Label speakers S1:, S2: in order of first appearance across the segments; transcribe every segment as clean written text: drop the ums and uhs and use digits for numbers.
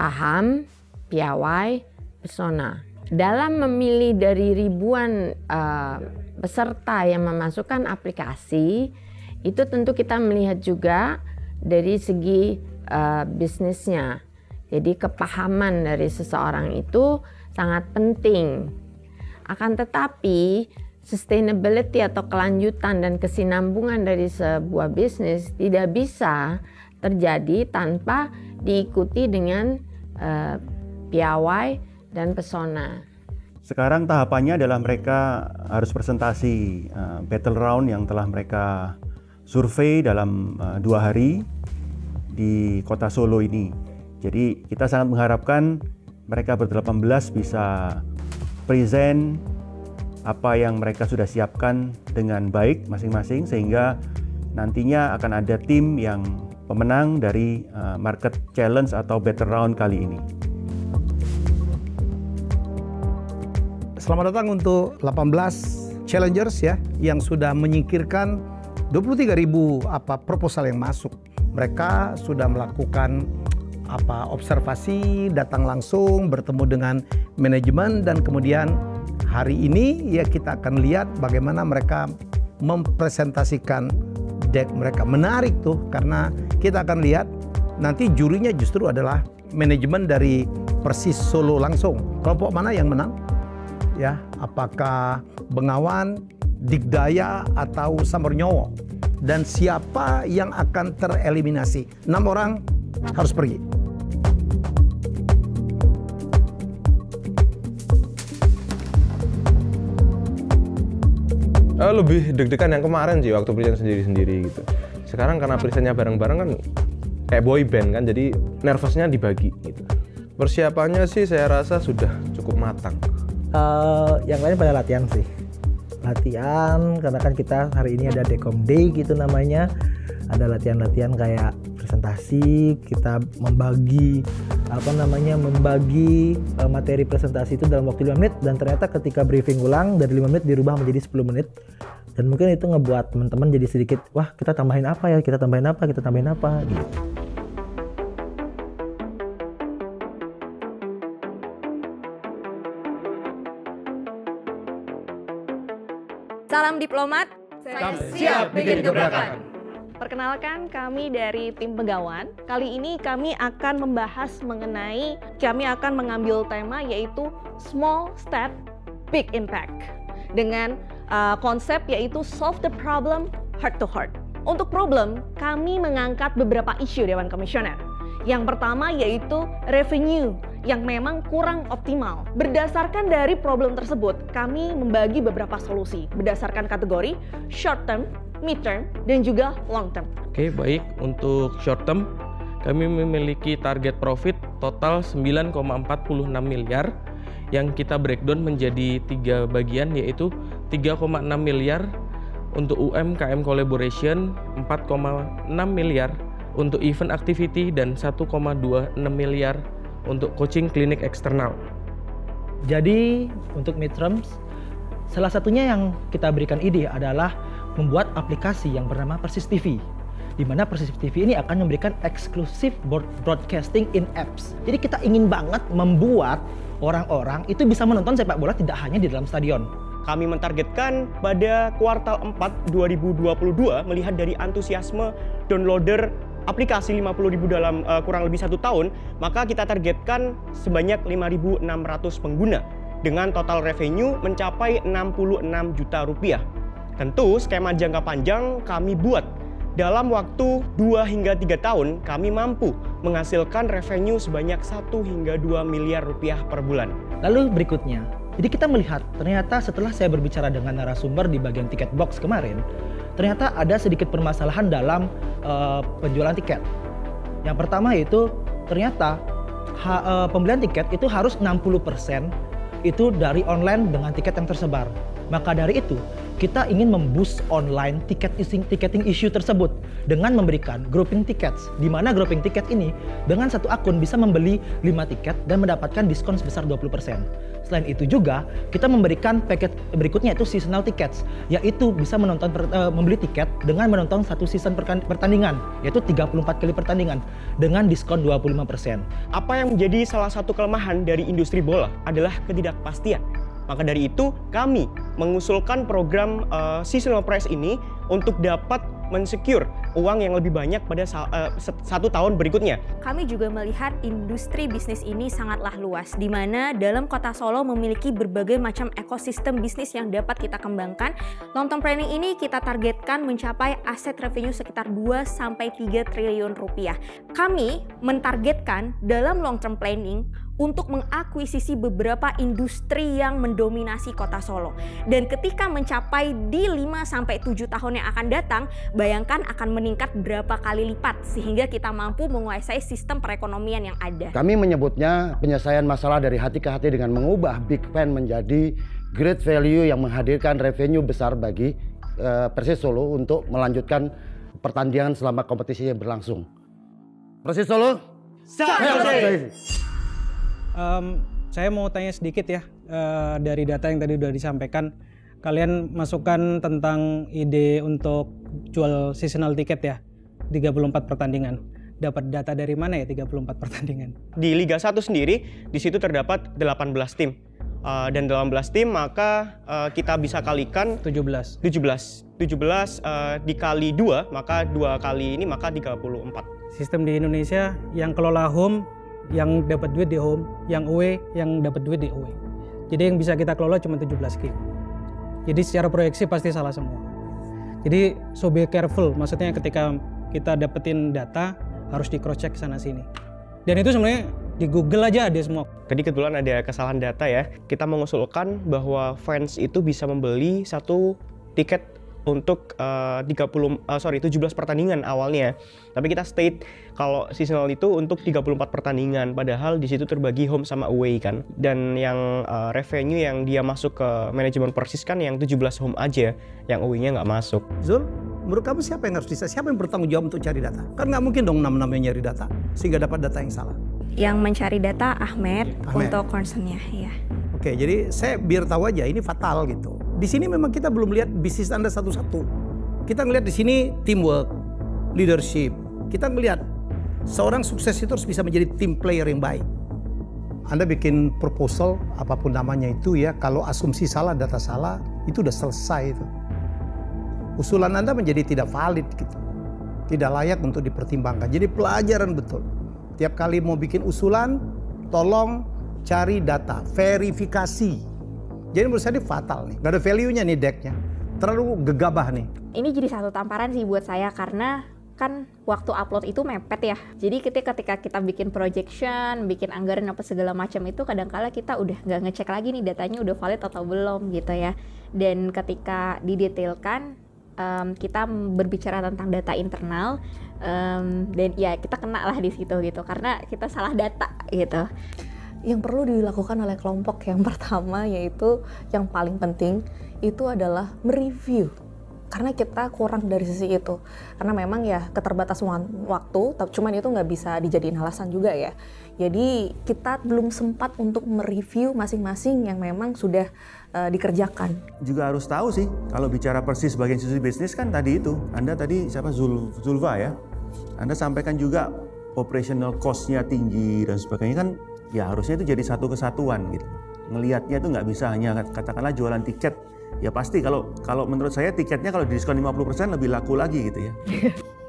S1: paham, piawai, pesona. Dalam memilih dari ribuan peserta yang memasukkan aplikasi, itu tentu kita melihat juga dari segi bisnisnya. Jadi kepahaman dari seseorang itu sangat penting. Akan tetapi sustainability atau kelanjutan dan kesinambungan dari sebuah bisnis tidak bisa terjadi tanpa diikuti dengan piawai dan pesona.
S2: Sekarang tahapannya adalah mereka harus presentasi battle round yang telah mereka survei dalam 2 hari di kota Solo ini. Jadi kita sangat mengharapkan mereka ber-18 bisa present apa yang mereka sudah siapkan dengan baik masing-masing, sehingga nantinya akan ada tim yang pemenang dari market challenge atau battle round kali ini.
S3: Selamat datang untuk 18 challengers ya yang sudah menyingkirkan 23.000 proposal yang masuk. Mereka sudah melakukan observasi, datang langsung, bertemu dengan manajemen, dan kemudian hari ini ya kita akan lihat bagaimana mereka mempresentasikan deck mereka. Menarik tuh, karena kita akan lihat nanti jurinya justru adalah manajemen dari Persis Solo langsung. Kelompok mana yang menang? Ya, apakah Bengawan, Digdaya, atau Samernyowo? Dan siapa yang akan tereliminasi? 6 orang harus pergi.
S4: Lebih deg-degan yang kemarin sih waktu present sendiri-sendiri gitu. Sekarang karena presentnya bareng-bareng kan kayak boy band kan, jadi nervousnya dibagi gitu. Persiapannya sih saya rasa sudah cukup matang.
S5: Yang lain pada latihan sih. Latihan, karena kan kita hari ini ada Dekom Day gitu namanya. Ada latihan-latihan kayak presentasi, kita membagi materi presentasi itu dalam waktu 5 menit, dan ternyata ketika briefing ulang dari 5 menit dirubah menjadi 10 menit. Dan mungkin itu ngebuat teman-teman jadi sedikit, wah kita tambahin apa ya, kita tambahin apa gitu.
S6: Salam diplomat, saya siap bikin gebrakan. Perkenalkan, kami dari tim Bengawan. Kali ini kami akan mengambil tema yaitu Small Step, Big Impact. Dengan konsep yaitu Solve the Problem Heart to Heart. Untuk problem, kami mengangkat beberapa isu Dewan Komisioner. Yang pertama yaitu revenue yang memang kurang optimal. Berdasarkan dari problem tersebut, kami membagi beberapa solusi berdasarkan kategori short term, mid term, dan juga long term.
S7: Oke, baik. Untuk short term, kami memiliki target profit total 9,46 miliar yang kita breakdown menjadi 3 bagian, yaitu 3,6 miliar untuk UMKM collaboration, 4,6 miliar untuk event activity, dan 1,26 miliar untuk coaching klinik eksternal.
S5: Jadi untuk midterms, salah satunya yang kita berikan ide adalah membuat aplikasi yang bernama Persis TV, di mana Persis TV ini akan memberikan eksklusif broadcasting in apps. Jadi kita ingin banget membuat orang-orang itu bisa menonton sepak bola tidak hanya di dalam stadion.
S8: Kami mentargetkan pada kuartal 4 2022 melihat dari antusiasme downloader aplikasi 50.000 dalam kurang lebih 1 tahun, maka kita targetkan sebanyak 5.600 pengguna dengan total revenue mencapai 66 juta rupiah. Tentu skema jangka panjang kami buat. Dalam waktu 2 hingga 3 tahun kami mampu menghasilkan revenue sebanyak 1 hingga 2 miliar rupiah per bulan.
S5: Lalu berikutnya, jadi kita melihat ternyata setelah saya berbicara dengan narasumber di bagian tiket box kemarin, ternyata ada sedikit permasalahan dalam penjualan tiket. Yang pertama yaitu ternyata pembelian tiket itu harus 60% itu dari online dengan tiket yang tersebar. Maka dari itu, kita ingin memboost online ticketing issue tersebut dengan memberikan grouping tickets, di mana grouping ticket ini dengan satu akun bisa membeli 5 tiket dan mendapatkan diskon sebesar 20%. Selain itu juga, kita memberikan paket berikutnya itu seasonal tickets, yaitu bisa membeli tiket dengan menonton satu season pertandingan, yaitu 34 kali pertandingan dengan diskon 25%.
S8: Apa yang menjadi salah satu kelemahan dari industri bola adalah ketidakpastian. Maka dari itu kami mengusulkan program seasonal price ini untuk dapat mensecure uang yang lebih banyak pada 1 tahun berikutnya.
S9: Kami juga melihat industri bisnis ini sangatlah luas, di mana dalam kota Solo memiliki berbagai macam ekosistem bisnis yang dapat kita kembangkan. Long term planning ini kita targetkan mencapai aset revenue sekitar 2-3 triliun rupiah. Kami mentargetkan dalam long term planning untuk mengakuisisi beberapa industri yang mendominasi kota Solo. Dan ketika mencapai di 5-7 tahun yang akan datang, bayangkan akan meningkat berapa kali lipat sehingga kita mampu menguasai sistem perekonomian yang ada.
S10: Kami menyebutnya penyelesaian masalah dari hati ke hati dengan mengubah Big Fan menjadi great value yang menghadirkan revenue besar bagi Persis Solo untuk melanjutkan pertandingan selama kompetisi yang berlangsung. Persis Solo,
S11: saya mau tanya sedikit ya, dari data yang tadi sudah disampaikan. Kalian masukkan tentang ide untuk jual seasonal tiket ya, 34 pertandingan. Dapat data dari mana ya 34 pertandingan? Di
S8: Liga 1 sendiri, di situ terdapat 18 tim. Dan 18 tim maka kita bisa kalikan 17 dikali 2, maka 2 kali ini maka 34.
S11: Sistem di Indonesia yang kelola home yang dapat duit di home, yang away yang dapat duit di away. Jadi yang bisa kita kelola cuma 17 game. Jadi secara proyeksi pasti salah semua. Jadi so be careful, maksudnya ketika kita dapetin data harus di cross check sana sini. Dan itu sebenarnya di Google aja ada semua.
S8: Tadi kebetulan ada kesalahan data ya. Kita mengusulkan bahwa fans itu bisa membeli satu tiket untuk 17 pertandingan awalnya. Tapi kita state kalau seasonal itu untuk 34 pertandingan, padahal di situ terbagi home sama away kan. Dan yang revenue yang dia masuk ke manajemen Persis kan yang 17 home aja, yang away-nya nggak masuk.
S3: Zul, menurut kamu siapa yang harus siapa yang bertanggung jawab untuk cari data? Kan nggak mungkin dong 6 yang nyari data sehingga dapat data yang salah.
S9: Yang mencari data Ahmed. Untuk concernnya, ya.
S3: Oke, jadi saya biar tahu aja ini fatal gitu. Di sini memang kita belum lihat bisnis Anda satu-satu. Kita ngelihat di sini teamwork, leadership. Kita ngelihat seorang sukses itu harus bisa menjadi team player yang baik. Anda bikin proposal apapun namanya itu ya, kalau asumsi salah, data salah, itu udah selesai itu. Usulan Anda menjadi tidak valid gitu. Tidak layak untuk dipertimbangkan. Jadi pelajaran betul. Tiap kali mau bikin usulan, tolong cari data, verifikasi. Jadi menurut saya ini fatal nih, gak ada value-nya nih decknya. Terlalu gegabah nih.
S9: Ini jadi satu tamparan sih buat saya karena kan waktu upload itu mepet ya. Jadi ketika kita bikin projection, bikin anggaran apa segala macam itu kadang-kala kita udah nggak ngecek lagi nih datanya udah valid atau belum gitu ya. Dan ketika didetailkan, kita berbicara tentang data internal dan ya kita kena lah di situ gitu karena kita salah data gitu.
S6: Yang perlu dilakukan oleh kelompok yang pertama yaitu yang paling penting itu adalah mereview. Karena kita kurang dari sisi itu. Karena memang ya keterbatasan waktu, cuman itu nggak bisa dijadiin alasan juga ya. Jadi kita belum sempat untuk mereview masing-masing yang memang sudah dikerjakan.
S2: Juga harus tahu sih, kalau bicara Persis sebagai institusi bisnis kan tadi itu. Anda tadi siapa? Zulfa ya? Anda sampaikan juga operational cost-nya tinggi dan sebagainya kan. Ya harusnya itu jadi satu kesatuan gitu. Ngelihatnya itu nggak bisa hanya katakanlah jualan tiket. Ya pasti kalau menurut saya tiketnya kalau diskon 50% lebih laku lagi gitu ya.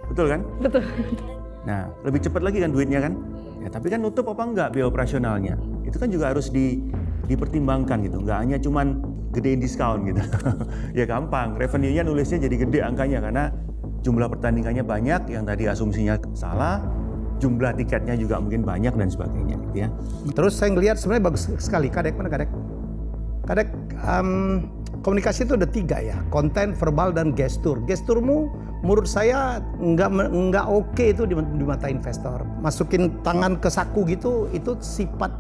S2: Betul kan?
S6: Betul.
S2: Nah, lebih cepat lagi kan duitnya kan? Ya tapi kan nutup apa enggak biaya operasionalnya? Itu kan juga harus dipertimbangkan gitu. Nggak hanya cuman gedein diskon gitu. Ya gampang, revenue-nya nulisnya jadi gede angkanya karena jumlah pertandingannya banyak yang tadi asumsinya salah. Jumlah tiketnya juga mungkin banyak dan sebagainya gitu ya.
S3: Terus saya ngelihat sebenarnya bagus sekali. Kadek mana Kadek? Kadek komunikasi itu ada 3 ya, konten, verbal, dan gestur. Gesturmu menurut saya nggak oke itu di mata investor. Masukin tangan ke saku gitu, itu sifat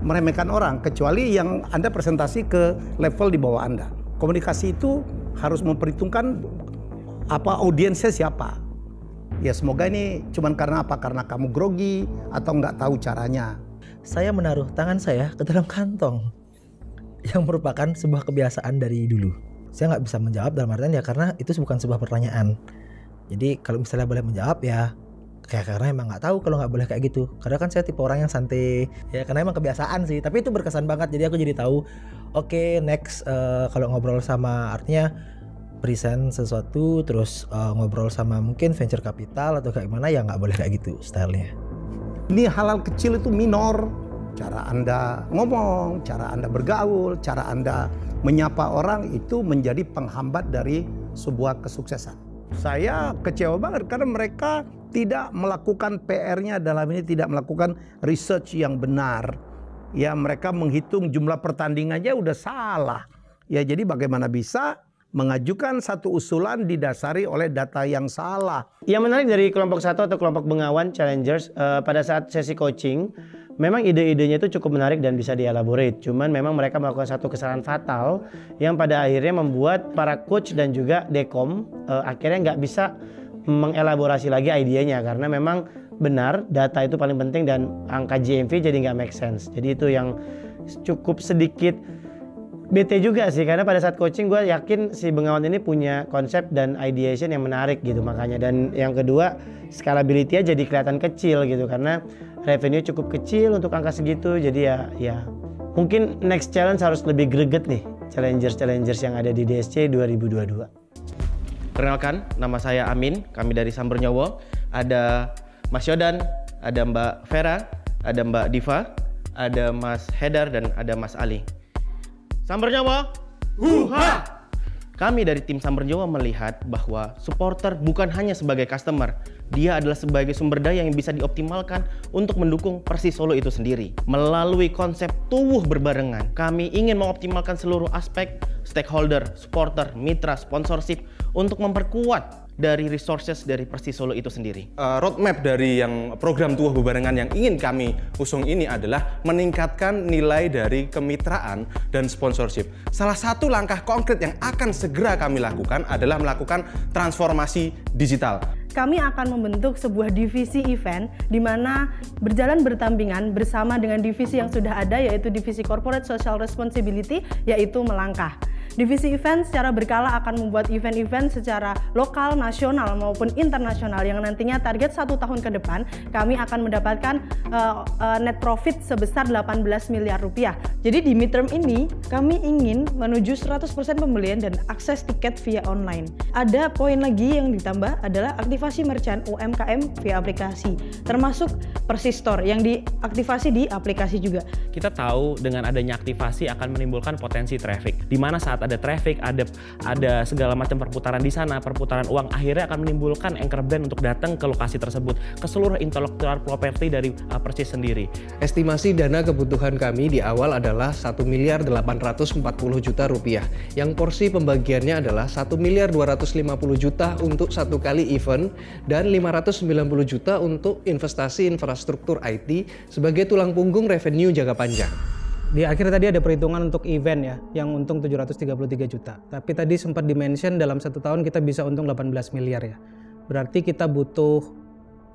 S3: meremehkan orang. Kecuali yang Anda presentasi ke level di bawah Anda. Komunikasi itu harus memperhitungkan audiensnya siapa. Ya semoga ini cuman karena apa? Karena kamu grogi atau nggak tahu caranya.
S5: Saya menaruh tangan saya ke dalam kantong yang merupakan sebuah kebiasaan dari dulu. Saya nggak bisa menjawab dalam artian ya karena itu bukan sebuah pertanyaan. Jadi kalau misalnya boleh menjawab ya karena emang nggak tahu kalau nggak boleh kayak gitu. Karena kan saya tipe orang yang santai ya karena emang kebiasaan sih. Tapi itu berkesan banget. Jadi aku jadi tahu. Oke, next kalau ngobrol sama artinya present sesuatu terus ngobrol sama mungkin venture capital atau kayak gimana ya nggak boleh kayak gitu stylenya.
S3: Ini hal-hal kecil itu minor. Cara Anda ngomong, cara Anda bergaul, cara Anda menyapa orang itu menjadi penghambat dari sebuah kesuksesan. Saya kecewa banget karena mereka tidak melakukan PR-nya dalam ini, tidak melakukan research yang benar. Ya mereka menghitung jumlah pertandingannya udah salah. Ya jadi bagaimana bisa mengajukan satu usulan didasari oleh data yang salah.
S12: Yang menarik dari kelompok 1 atau kelompok Bengawan Challengers pada saat sesi coaching, memang ide-idenya itu cukup menarik dan bisa dielaborate. Cuman memang mereka melakukan satu kesalahan fatal yang pada akhirnya membuat para coach dan juga dekom akhirnya nggak bisa mengelaborasi lagi idenya karena memang benar data itu paling penting dan angka GMV jadi nggak make sense. Jadi itu yang cukup sedikit bete juga sih karena pada saat coaching gue yakin si Bengawan ini punya konsep dan ideation yang menarik gitu makanya. Dan yang kedua scalability jadi kelihatan kecil gitu karena revenue cukup kecil untuk angka segitu. Jadi ya mungkin next challenge harus lebih greget nih challengers yang ada di DSC 2022.
S7: Perkenalkan, nama saya Amin, kami dari Samber Nyowo. Ada Mas Yodan, ada Mbak Vera, ada Mbak Diva, ada Mas Hedar dan ada Mas Ali. Samber Nyowo, huha! Kami dari tim Samber Nyowo melihat bahwa supporter bukan hanya sebagai customer, dia adalah sebagai sumber daya yang bisa dioptimalkan untuk mendukung Persis Solo itu sendiri. Melalui konsep tubuh berbarengan, kami ingin mengoptimalkan seluruh aspek stakeholder, supporter, mitra, sponsorship untuk memperkuat dari resources dari Persis Solo itu sendiri.
S4: Roadmap dari yang program tubuh bebarengan yang ingin kami usung ini adalah meningkatkan nilai dari kemitraan dan sponsorship. Salah satu langkah konkret yang akan segera kami lakukan adalah melakukan transformasi digital.
S13: Kami akan membentuk sebuah divisi event di mana berjalan berdampingan bersama dengan divisi yang sudah ada yaitu divisi Corporate Social Responsibility yaitu Melangkah. Divisi event secara berkala akan membuat event-event secara lokal, nasional maupun internasional yang nantinya target 1 tahun ke depan kami akan mendapatkan net profit sebesar 18 miliar rupiah. Jadi di midterm ini kami ingin menuju 100% pembelian dan akses tiket via online. Ada poin lagi yang ditambah adalah aktivasi merchant UMKM via aplikasi, termasuk Persis Store yang diaktifasi di aplikasi juga.
S7: Kita tahu dengan adanya aktivasi akan menimbulkan potensi traffic, di mana saat ada traffic, ada segala macam perputaran di sana, perputaran uang akhirnya akan menimbulkan anchor brand untuk datang ke lokasi tersebut, ke seluruh intellectual property dari Persis sendiri.
S14: Estimasi dana kebutuhan kami di awal adalah 1.840 miliar rupiah, yang porsi pembagiannya adalah 1.250 miliar untuk satu kali event dan 590 juta untuk investasi infrastruktur IT sebagai tulang punggung revenue jangka panjang.
S11: Di akhir tadi ada perhitungan untuk event ya, yang untung 733 juta. Tapi tadi sempat di-mention dalam 1 tahun kita bisa untung 18 miliar ya. Berarti kita butuh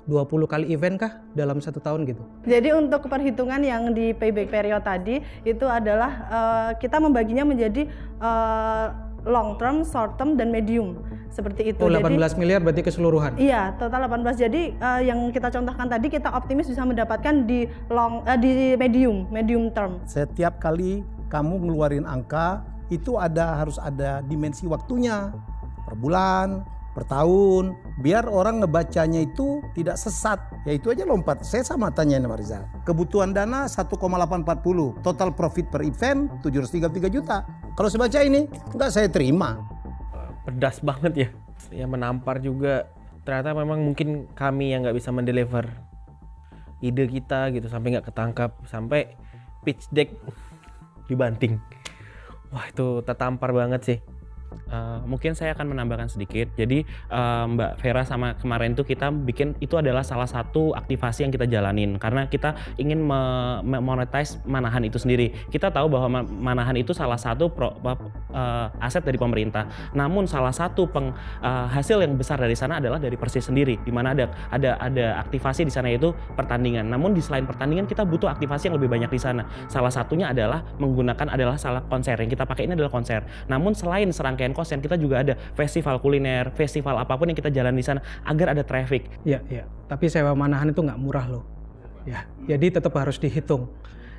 S11: 20 kali event kah dalam 1 tahun gitu?
S13: Jadi untuk perhitungan yang di payback period tadi itu adalah kita membaginya menjadi long term, short term, dan medium. Seperti itu.
S11: Oh, 18 miliar berarti keseluruhan?
S13: Iya, total 18. Jadi yang kita contohkan tadi kita optimis bisa mendapatkan di medium term.
S3: Setiap kali kamu ngeluarin angka itu harus ada dimensi waktunya. Per bulan, per tahun, biar orang ngebacanya itu tidak sesat. Ya itu aja lompat. Saya sama tanya sama Rizal. Kebutuhan dana 1,840. Total profit per event 733 juta. Kalau saya baca ini, enggak saya terima.
S7: Pedas banget ya. Ya menampar juga. Ternyata memang mungkin kami yang nggak bisa mendeliver ide kita gitu. Sampai nggak ketangkap. Sampai pitch deck dibanting. Wah itu tertampar banget sih. Mungkin saya akan menambahkan sedikit. Jadi Mbak Vera sama kemarin tuh kita bikin itu adalah salah satu aktivasi yang kita jalanin karena kita ingin monetize Manahan itu sendiri. Kita tahu bahwa Manahan itu salah satu aset dari pemerintah. Namun salah satu hasil yang besar dari sana adalah dari Persis sendiri, di mana ada aktivasi di sana yaitu pertandingan. Namun di selain pertandingan kita butuh aktivasi yang lebih banyak di sana. Salah satunya adalah menggunakan konser. Yang kita pakai ini adalah konser. Namun selain serangkaian konser, kita juga ada festival kuliner, festival apapun yang kita jalan di sana agar ada traffic.
S11: Iya. Tapi sewa Manahan itu nggak murah loh. Ya, jadi tetap harus dihitung.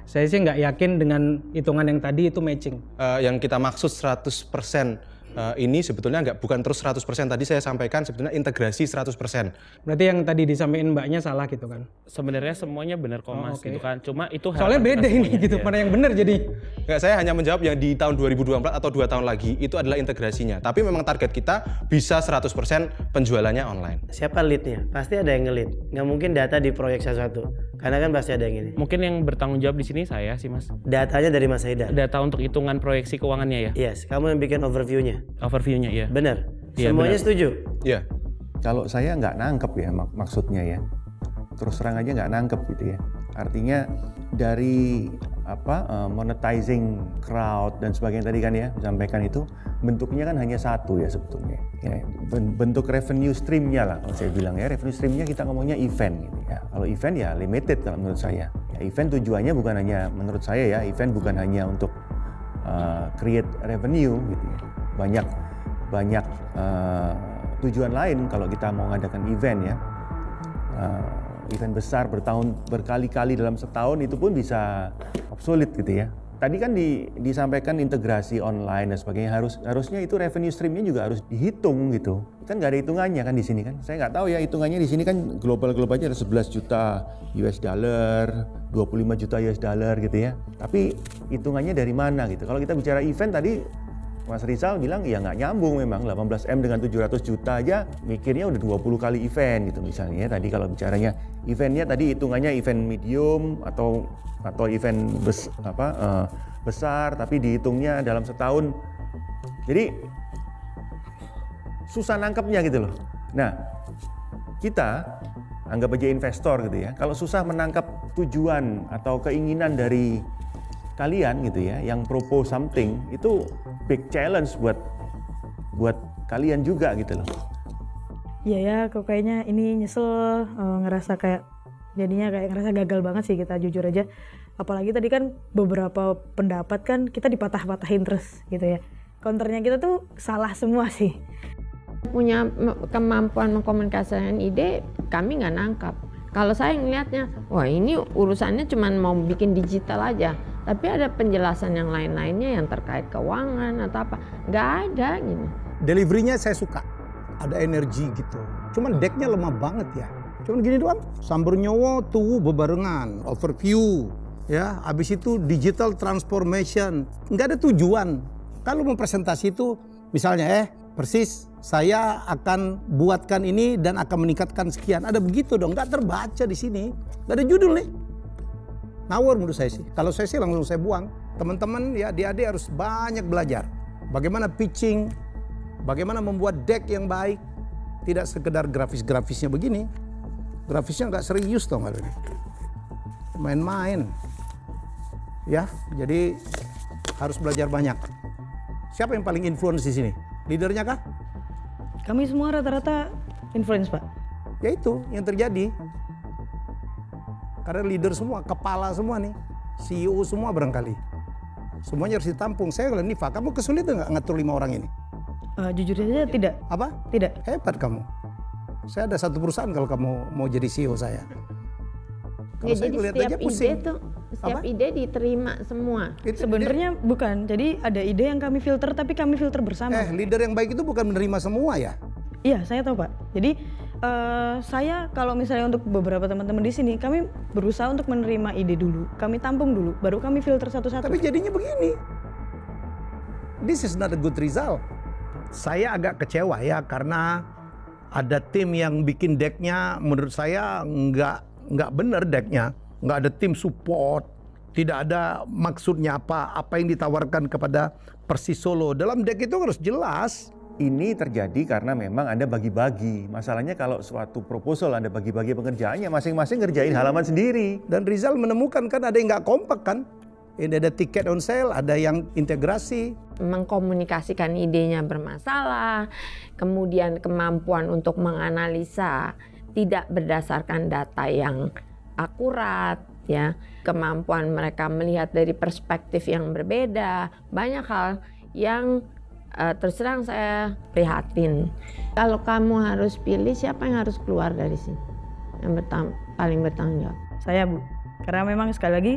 S11: Saya sih nggak yakin dengan hitungan yang tadi itu matching.
S4: Yang kita maksud 100% ini sebetulnya bukan terus 100%. Tadi saya sampaikan sebetulnya integrasi 100%.
S11: Berarti yang tadi disampaikan mbaknya salah gitu kan?
S7: Sebenarnya semuanya benar kok Mas, gitu kan. Cuma itu
S11: soalnya beda ini gitu, mana yang benar jadi.
S4: Nggak, saya hanya menjawab yang di tahun 2024 atau 2 tahun lagi itu adalah integrasinya. Tapi memang target kita bisa 100% penjualannya online.
S12: Siapa leadnya? Pasti ada yang nge-lead. Nggak mungkin data di proyek satu. Karena kan pasti ada yang ini.
S7: Mungkin yang bertanggung jawab di sini saya sih Mas.
S12: Datanya dari Mas Haidar.
S7: Data untuk hitungan proyeksi keuangannya ya?
S12: Yes, kamu yang bikin overview-nya.
S7: Overview-nya ya.
S12: Benar.
S7: Ya,
S12: semuanya
S7: benar.
S12: setuju?
S4: Iya.
S2: Kalau saya nggak nangkep ya maksudnya ya. Terus terang aja nggak nangkep gitu ya. Artinya dari monetizing crowd dan sebagainya tadi kan ya disampaikan itu bentuknya kan hanya satu ya sebetulnya. Ya, bentuk revenue streamnya lah kalau saya bilang ya. Revenue streamnya kita ngomongnya event gitu ya. Kalau event ya limited kalau menurut saya. Ya, event tujuannya bukan hanya menurut saya ya. Event bukan hanya untuk create revenue gitu ya. Banyak tujuan lain kalau kita mau ngadakan event ya. Event besar berkali-kali dalam setahun itu pun bisa obsolete gitu ya. Tadi kan disampaikan integrasi online dan sebagainya, harusnya itu revenue streamnya juga harus dihitung gitu. Kan nggak ada hitungannya kan di sini kan. Saya nggak tahu ya hitungannya di sini kan global aja ada 11 juta US dollar, 25 juta US dollar gitu ya. Tapi hitungannya dari mana gitu. Kalau kita bicara event tadi Mas Rizal bilang ya nggak nyambung memang 18M dengan 700 juta aja mikirnya udah 20 kali event gitu misalnya. Tadi kalau bicaranya eventnya tadi hitungannya event medium atau event besar tapi dihitungnya dalam setahun. Jadi susah nangkepnya gitu loh. Nah kita anggap aja investor gitu ya. Kalau susah menangkap tujuan atau keinginan dari kalian gitu ya, yang propose something itu big challenge buat kalian juga gitu loh.
S15: Iya ya, kok kayaknya ini nyesel, ngerasa kayak jadinya kayak ngerasa gagal banget sih kita jujur aja. Apalagi tadi kan beberapa pendapat kan kita dipatah-patahin terus gitu ya. Counternya kita tuh salah semua sih.
S1: Punya kemampuan mengkomunikasikan ide, kami nggak nangkap. Kalau saya ngelihatnya, wah ini urusannya cuma mau bikin digital aja. Tapi ada penjelasan yang lain-lainnya yang terkait keuangan atau apa. Nggak ada gitu.
S3: Delivery-nya saya suka. Ada energi gitu. Cuman decknya lemah banget ya. Cuman gini doang. Sambar nyowo tuh bebarengan. Overview. Ya, habis itu digital transformation. Nggak ada tujuan. Kalau mau presentasi itu misalnya Persis saya akan buatkan ini dan akan meningkatkan sekian. Ada begitu dong. Nggak terbaca di sini. Nggak ada judul nih. Ngawur menurut saya sih. Kalau saya sih langsung saya buang. Teman-teman ya adik-adik harus banyak belajar. Bagaimana pitching, bagaimana membuat deck yang baik. Tidak sekedar grafis-grafisnya begini. Grafisnya nggak serius dong kalau ini. Main-main. Ya, jadi harus belajar banyak. Siapa yang paling influence di sini? Leadernya kah?
S15: Kami semua rata-rata influence, Pak.
S3: Ya itu yang terjadi. Karena leader semua, kepala semua nih, CEO semua barangkali. Semuanya harus ditampung. Saya bilang, Nifa, kamu kesulitan nggak ngatur 5 orang ini?
S15: Jujur saja tidak.
S3: Apa?
S15: Tidak.
S3: Hebat kamu. Saya ada satu perusahaan kalau kamu mau jadi CEO saya. Kalau
S1: Ya,
S3: saya
S1: jadi
S3: lihat
S1: setiap
S3: aja pusing.
S1: ide tuh, setiap ide diterima semua.
S15: Sebenarnya bukan. Jadi ada ide yang kami filter, tapi kami filter bersama.
S3: Leader yang baik itu bukan menerima semua ya?
S15: Iya, saya tahu Pak. Jadi saya kalau misalnya untuk beberapa teman-teman di sini, kami berusaha untuk menerima ide dulu, kami tampung dulu, baru kami filter satu-satu.
S3: Tapi jadinya begini. This is not a good result. Saya agak kecewa ya karena ada tim yang bikin decknya menurut saya nggak benar decknya. Nggak ada tim support, Tidak ada maksudnya apa yang ditawarkan kepada Persis Solo. Dalam deck itu harus jelas.
S2: Ini terjadi karena memang Anda bagi-bagi. Masalahnya kalau suatu proposal Anda bagi-bagi pekerjaannya, masing-masing ngerjain halaman sendiri.
S3: Dan Rizal menemukan kan ada yang nggak kompak kan. Ini ada tiket on sale, ada yang integrasi.
S1: Mengkomunikasikan idenya bermasalah, kemudian kemampuan untuk menganalisa tidak berdasarkan data yang akurat, ya, kemampuan mereka melihat dari perspektif yang berbeda, banyak hal yang terus terang saya prihatin. Kalau kamu harus pilih, siapa yang harus keluar dari sini? Yang paling bertanggung jawab?
S13: Saya, Bu. Karena memang sekali lagi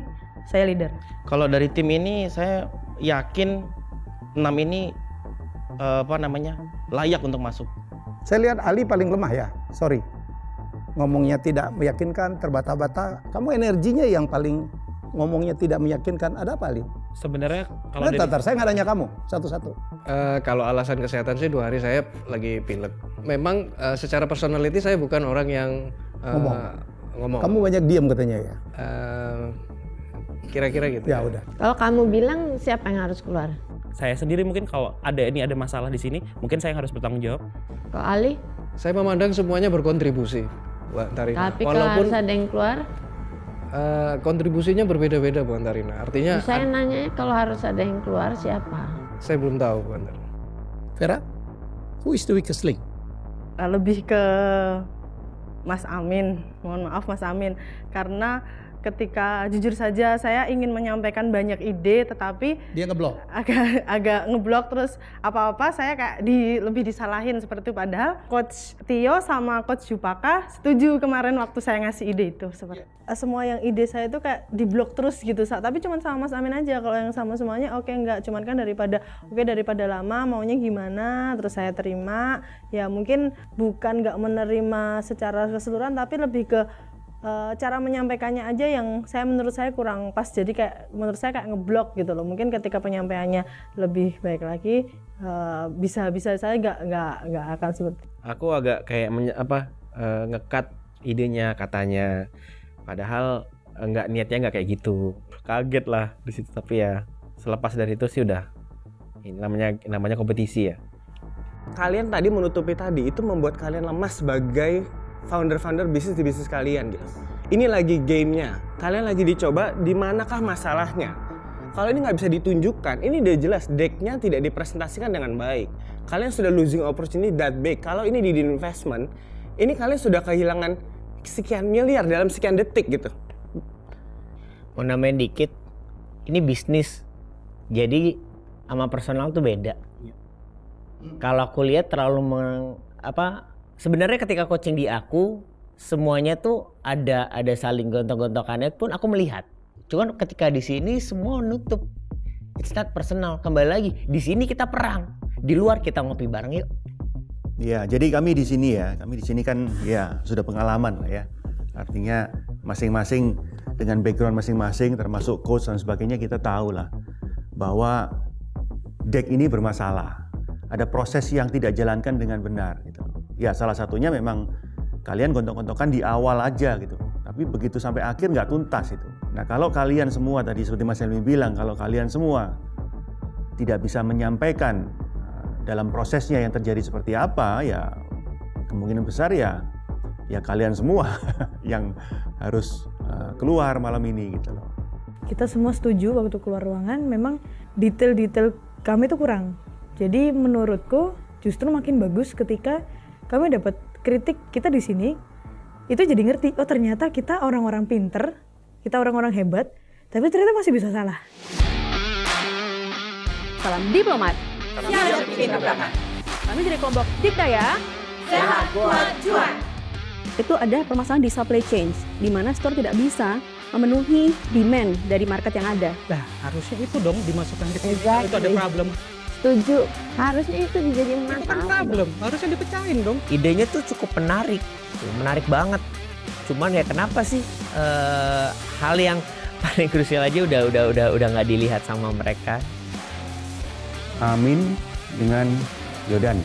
S13: saya leader.
S8: Kalau dari tim ini saya yakin 6 ini layak untuk masuk.
S3: Saya lihat Ali paling lemah ya. Sorry. Ngomongnya tidak meyakinkan, terbata-bata. Kamu energinya yang paling ngomongnya tidak meyakinkan. Ada apa Ali?
S7: Sebenarnya kalau
S3: saya nggak nanya kamu satu-satu.
S14: Kalau alasan kesehatan sih 2 hari saya lagi pilek. Memang secara personality saya bukan orang yang ngomong.
S3: Kamu banyak diam katanya ya.
S14: Kira-kira gitu.
S3: Ya udah.
S1: Kalau kamu bilang siapa yang harus keluar?
S7: Saya sendiri mungkin kalau ada masalah di sini, mungkin saya yang harus bertanggung jawab.
S1: Kalau Ali?
S14: Saya memandang semuanya berkontribusi, Bu Antarina.
S1: Tapi kalau harus ada yang keluar?
S14: Kontribusinya berbeda-beda, Bu Antarina. Artinya
S1: saya nanya kalau harus ada yang keluar siapa?
S14: Saya belum tahu, Bu Antarina.
S3: Vera, who is the weakest link?
S13: Lebih ke Mas Amin. Mohon maaf Mas Amin, karena ketika jujur saja saya ingin menyampaikan banyak ide, tetapi
S3: dia ngeblok.
S13: Agak ngeblok, terus apa-apa saya kayak lebih disalahin seperti itu. Padahal Coach Tio sama Coach Jupaka setuju kemarin waktu saya ngasih ide itu. Semua yang ide saya itu kayak diblok terus gitu. Tapi cuma sama Mas Amin aja. Kalau yang sama semuanya oke, enggak. Cuman kan daripada lama maunya gimana, terus saya terima. Ya mungkin bukan nggak menerima secara keseluruhan, tapi lebih ke cara menyampaikannya aja yang menurut saya kurang pas. Jadi menurut saya kayak ngeblok gitu loh. Mungkin ketika penyampaiannya lebih baik lagi, bisa saya nggak akan seperti.
S8: Aku agak kayak ngekat idenya katanya, padahal niatnya nggak kayak gitu. Kaget lah di situ, tapi ya selepas dari itu sih udah. Ini namanya kompetisi ya. Kalian tadi menutupi tadi itu membuat kalian lemah sebagai founder bisnis di bisnis kalian gitu. Ini lagi gamenya, kalian lagi dicoba di manakah masalahnya. Kalau ini nggak bisa ditunjukkan, ini udah jelas decknya tidak dipresentasikan dengan baik. Kalian sudah losing opportunity that big. Kalau ini di investment, ini kalian sudah kehilangan sekian miliar dalam sekian detik gitu.
S16: Mau nambahin dikit, ini bisnis, jadi sama personal tuh beda. Kalau aku lihat terlalu sebenarnya ketika coaching di aku, semuanya tuh ada saling gontok-gontokannya pun aku melihat. Cuman ketika di sini semua nutup. It's not personal. Kembali lagi, di sini kita perang. Di luar kita ngopi bareng yuk.
S2: Ya, jadi kami di sini kan ya sudah pengalaman lah ya. Artinya masing-masing dengan background masing-masing termasuk coach dan sebagainya, kita tahu lah bahwa deck ini bermasalah. Ada proses yang tidak jalankan dengan benar gitu. Ya salah satunya memang kalian gontok-gontokan di awal aja gitu. Tapi begitu sampai akhir nggak tuntas itu. Nah kalau kalian semua tadi seperti Mas Helmi bilang, kalau kalian semua tidak bisa menyampaikan dalam prosesnya yang terjadi seperti apa, ya kemungkinan besar ya kalian semua yang harus keluar malam ini gitu loh.
S15: Kita semua setuju waktu keluar ruangan memang detail-detail kami itu kurang. Jadi menurutku justru makin bagus ketika kami dapat kritik kita di sini, itu jadi ngerti, oh ternyata kita orang-orang pinter, kita orang-orang hebat, tapi ternyata masih bisa salah.
S6: Salam diplomat. Siap bikin tabrakan. Kami dari kelompok Dikdaya. Sehat kuat cuan. Itu ada permasalahan di supply chain, di mana store tidak bisa memenuhi demand dari market yang ada.
S11: Nah, harusnya itu dong dimasukkan ke sini. Itu ada problem.
S1: Setuju, harusnya itu dijadiin masalah.
S11: Itu kan problem, harusnya dipecahin dong.
S16: Idenya tuh cukup menarik banget. Cuman ya kenapa sih hal yang paling krusial aja udah nggak dilihat sama mereka.
S2: Amin dengan Yodan.